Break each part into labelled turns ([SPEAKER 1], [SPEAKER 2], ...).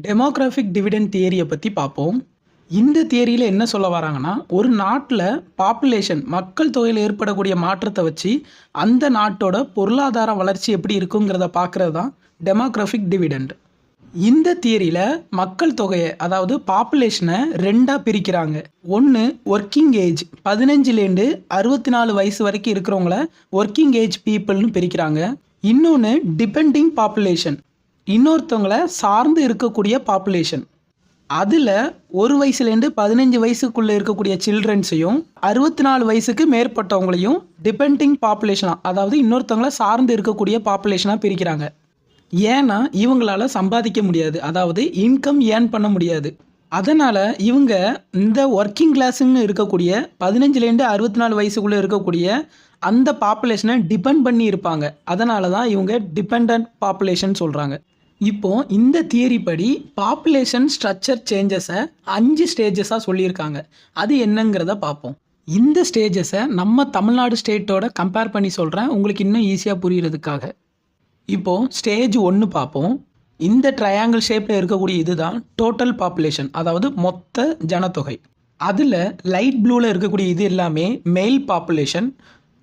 [SPEAKER 1] Demographic dividend தியரியை பற்றி பார்ப்போம். இந்த தியரியில் என்ன சொல்ல வராங்கன்னா, ஒரு நாட்டில் பாப்புலேஷன் மக்கள் தொகையில் ஏற்படக்கூடிய மாற்றத்தை வச்சு அந்த நாட்டோட பொருளாதார வளர்ச்சி எப்படி இருக்குங்கிறத பார்க்குறது தான் டெமோகிராஃபிக் டிவிடெண்ட். இந்த தியரியில் மக்கள் தொகையை அதாவது பாப்புலேஷனை ரெண்டாக பிரிக்கிறாங்க. ஒன்று ஒர்க்கிங் ஏஜ் 15லேருந்து 64 வயசு வரைக்கும் இருக்கிறவங்கள ஒர்க்கிங் ஏஜ் பீப்புள்னு பிரிக்கிறாங்க. இன்னொன்று டிபெண்டிங் பாப்புலேஷன், இன்னொருத்தவங்களை சார்ந்து இருக்கக்கூடிய பாப்புலேஷன். அதில் 1 வயசுலேருந்து 15 வயசுக்குள்ளே இருக்கக்கூடிய சில்ட்ரன்ஸையும் 64 வயசுக்கு மேற்பட்டவங்களையும் டிபெண்டிங் பாப்புலேஷனாக அதாவது இன்னொருத்தவங்களை சார்ந்து இருக்கக்கூடிய பாப்புலேஷனாக பிரிக்கிறாங்க. ஏன்னா இவங்களால சம்பாதிக்க முடியாது, அதாவது இன்கம் ஏர்ன் பண்ண முடியாது. அதனால் இவங்க இந்த ஒர்க்கிங் கிளாஸுன்னு இருக்கக்கூடிய 15லேருந்து 64 வயசுக்குள்ளே இருக்கக்கூடிய அந்த பாப்புலேஷனை டிபெண்ட் பண்ணி இருப்பாங்க. அதனால தான் இவங்க டிபெண்ட் பாப்புலேஷன் சொல்கிறாங்க. இப்போ இந்த தியரி படி பாப்புலேஷன் ஸ்ட்ரக்சர் சேஞ்சஸை 5 ஸ்டேஜஸாக சொல்லியிருக்காங்க. அது என்னங்கிறத பார்ப்போம். இந்த ஸ்டேஜஸை நம்ம தமிழ்நாடு ஸ்டேட்டோட கம்பேர் பண்ணி சொல்கிறேன், உங்களுக்கு இன்னும் ஈஸியாக புரிகிறதுக்காக. இப்போது ஸ்டேஜ் 1 பார்ப்போம். இந்த ட்ரையாங்கிள் ஷேப்பில் இருக்கக்கூடிய இதுதான் டோட்டல் பாப்புலேஷன், அதாவது மொத்த ஜனத்தொகை. அதில் லைட் ப்ளூவில் இருக்கக்கூடிய இது எல்லாமே மேல் பாப்புலேஷன்,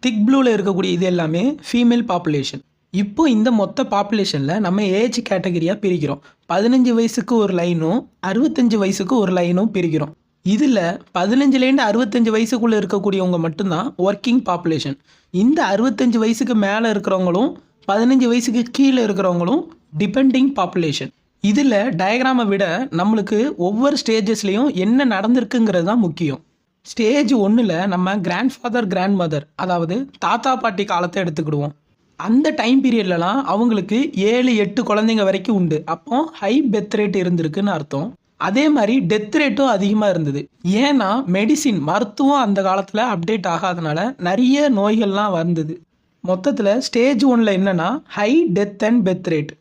[SPEAKER 1] திக் ப்ளூவில் இருக்கக்கூடிய இது எல்லாமே ஃபீமேல் பாப்புலேஷன். இப்போ இந்த மொத்த பாப்புலேஷனில் நம்ம ஏஜ் கேட்டகரியாக பிரிக்கிறோம். 15 வயசுக்கு ஒரு லைனும் 65 வயசுக்கு ஒரு லைனும் பிரிக்கிறோம். இதில் 15லேருந்து 65 வயசுக்குள்ளே இருக்கக்கூடியவங்க மட்டும்தான் ஒர்க்கிங் பாப்புலேஷன். இந்த 65 வயசுக்கு மேலே இருக்கிறவங்களும் 15 வயசுக்கு கீழே இருக்கிறவங்களும் டிபெண்டிங் பாப்புலேஷன். இதில் டயக்ராமை விட நம்மளுக்கு ஒவ்வொரு ஸ்டேஜஸ்லேயும் என்ன நடந்திருக்குங்கிறது தான் முக்கியம். ஸ்டேஜ் 1ல் நம்ம கிராண்ட்ஃபாதர் கிராண்ட் மதர் அதாவது தாத்தா பாட்டி காலத்தை எடுத்துக்கிடுவோம். அந்த டைம் பீரியட்லலாம் அவங்களுக்கு 7-8 குழந்தைங்க வரைக்கும் உண்டு. அப்போ ஹை டெத் ரேட் இருந்திருக்குன்னு அர்த்தம். அதே மாதிரி டெத் ரேட்டும் அதிகமாக இருந்தது. ஏன்னா மெடிசின் மருத்துவம் அந்த காலத்தில் அப்டேட் ஆகாதனால நிறைய நோய்கள்லாம் வந்தது. மொத்தத்தில் ஸ்டேஜ் 1ல் என்னென்னா high death and Beth rate,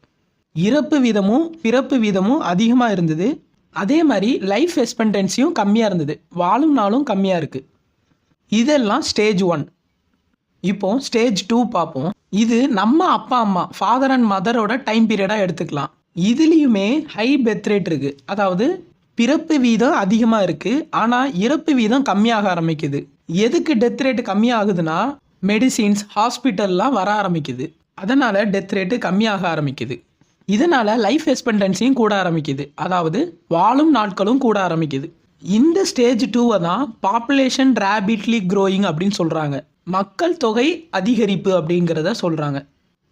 [SPEAKER 1] இறப்பு வீதமும் பிறப்பு வீதமும் அதிகமாக இருந்தது. அதே மாதிரி லைஃப் எக்ஸ்பெக்டன்சியும் கம்மியாக இருந்தது, வாழும் நாளும் கம்மியாக இருக்குது. இதெல்லாம் ஸ்டேஜ் 1. இப்போ ஸ்டேஜ் 2 பார்ப்போம். இது நம்ம அப்பா அம்மா ஃபாதர் அண்ட் மதரோட டைம் பீரியடாக எடுத்துக்கலாம். இதுலேயுமே ஹை டெத் ரேட் இருக்குது, அதாவது பிறப்பு வீதம் அதிகமாக இருக்குது, ஆனால் இறப்பு வீதம் கம்மியாக ஆரம்பிக்குது. எதுக்கு டெத் ரேட்டு கம்மியாகுதுன்னா மெடிசின்ஸ் ஹாஸ்பிட்டல்லாம் வர ஆரம்பிக்குது, அதனால் டெத் ரேட்டு கம்மியாக ஆரம்பிக்குது. இதனால் லைஃப் எக்ஸ்பெக்டன்சியும் கூட ஆரம்பிக்குது, அதாவது வாழும் நாட்களும் கூட ஆரம்பிக்குது. இந்த ஸ்டேஜ் 2 தான் பாப்புலேஷன் ரேபிட்லி க்ரோயிங் அப்படின்னு சொல்கிறாங்க. மக்கள் தொகை அதிகரிப்பு அப்படிங்கிறத சொல்கிறாங்க.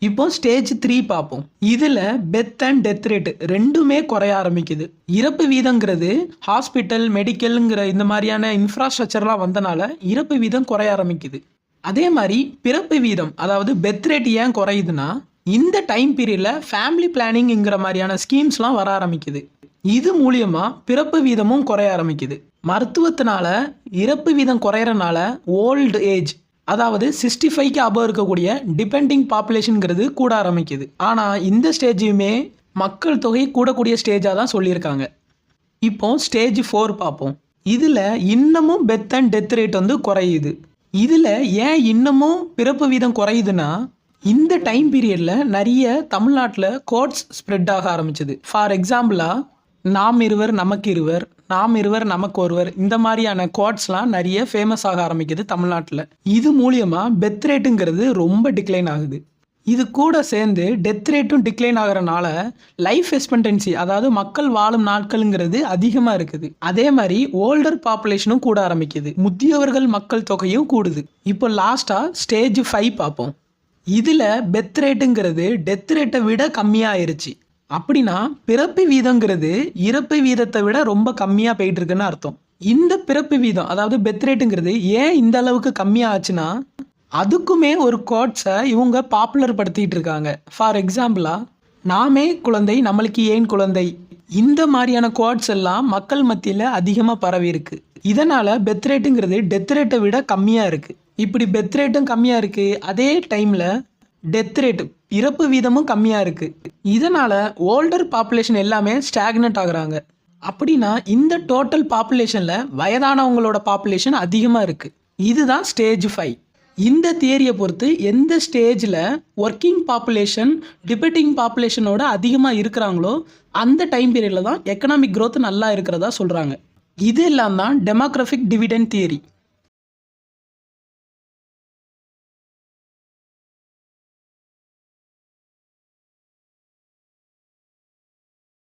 [SPEAKER 1] இப்போ ஸ்டேஜ் 3 பார்ப்போம். இதில் பெத் அண்ட் டெத் ரேட்டு ரெண்டுமே குறைய ஆரம்பிக்குது. இறப்பு வீதங்கிறது ஹாஸ்பிட்டல் மெடிக்கலுங்கிற இந்த மாதிரியான இன்ஃப்ராஸ்ட்ரக்சர்லாம் வந்தனால இறப்பு வீதம் குறைய ஆரம்பிக்குது. அதே மாதிரி பிறப்பு வீதம் அதாவது பெத் ரேட் ஏன் குறையுதுன்னா இந்த டைம் பீரியடில் ஃபேமிலி பிளானிங்கிற மாதிரியான ஸ்கீம்ஸ்லாம் வர ஆரம்பிக்குது. இது மூலியமாக பிறப்பு வீதமும் குறைய ஆரம்பிக்குது. மருத்துவத்தினால இறப்பு வீதம் குறையறனால ஓல்டு ஏஜ் அதாவது 65க்கு அபவ் இருக்கக்கூடிய டிபெண்டிங் பாப்புலேஷனுங்கிறது கூட ஆரம்பிக்குது. ஆனால் இந்த ஸ்டேஜுமே மக்கள் தொகை கூடக்கூடிய ஸ்டேஜாக தான் சொல்லியிருக்காங்க. இப்போ ஸ்டேஜ் 4 பார்ப்போம். இதில் இன்னமும் பெத் அண்ட் டெத் ரேட் வந்து குறையுது. இதில் ஏன் இன்னமும் பிறப்பு வீதம் குறையுதுன்னா இந்த டைம் பீரியடில் நிறைய தமிழ்நாட்டில் கோட்ஸ் ஸ்ப்ரெட் ஆக ஆரம்பிச்சது. ஃபார் எக்ஸாம்பிளாக நாம் இருவர் நமக்கு இருவர், நாம் இருவர் நமக்கு ஒருவர், இந்த மாதிரியான கோட்ஸ்லாம் நிறைய ஃபேமஸ் ஆக ஆரம்பிக்குது தமிழ்நாட்டில். இது மூலியமாக டெத் ரேட்டுங்கிறது ரொம்ப டிக்ளைன் ஆகுது. இது கூட சேர்ந்து டெத் ரேட்டும் டிக்ளைன் ஆகிறனால லைஃப் எக்ஸ்பெக்டன்சி அதாவது மக்கள் வாழும் நாட்களுங்கிறது அதிகமாக இருக்குது. அதே மாதிரி ஓல்டர் பாப்புலேஷனும் கூட ஆரம்பிக்குது, முதியவர்கள் மக்கள் தொகையும் கூடுது. இப்போ லாஸ்ட்டாக ஸ்டேஜ் 5 பார்ப்போம். இதில் பெத் ரேட்டுங்கிறது டெத் ரேட்டை விட கம்மியாயிருச்சு. அப்படின்னா பிறப்பு வீதங்கிறது இறப்பு வீதத்தை விட ரொம்ப கம்மியாக போயிட்டு இருக்குன்னு அர்த்தம். இந்த பிறப்பு வீதம் அதாவது பெத் ரேட்டுங்கிறது ஏன் இந்த அளவுக்கு கம்மியாச்சுன்னா அதுக்குமே ஒரு கோட்ஸை இவங்க பாப்புலர் படுத்திட்டு இருக்காங்க. ஃபார் எக்ஸாம்பிளாக நாமே குழந்தை நம்மளுக்கு ஏன் குழந்தை, இந்த மாதிரியான கோட்ஸ் எல்லாம் மக்கள் மத்தியில் அதிகமாக பரவி இருக்கு. இதனால் பெத் ரேட்டுங்கிறது டெத் ரேட்டை விட கம்மியாக இருக்குது. இப்படி பெத் ரேட்டும் கம்மியாக இருக்குது, அதே டைமில் டெத் ரேட்டு இறப்பு வீதமும் கம்மியாக இருக்குது. இதனால் ஓல்டர் பாப்புலேஷன் எல்லாமே ஸ்டாக்னட் ஆகுறாங்க. அப்படின்னா இந்த டோட்டல் பாப்புலேஷனில் வயதானவங்களோட பாப்புலேஷன் அதிகமாக இருக்குது. இதுதான் ஸ்டேஜ் 5. இந்த தியரியை பொறுத்து எந்த ஸ்டேஜில் ஒர்க்கிங் பாப்புலேஷன் டிபெட்டிங் பாப்புலேஷனோட அதிகமாக இருக்கிறாங்களோ அந்த டைம் பீரியடில் தான் எக்கனாமிக் growth நல்லா இருக்கிறதா சொல்கிறாங்க. இது எல்லாம் தான் டெமோக்ராஃபிக் டிவிடெண்ட் தியரி.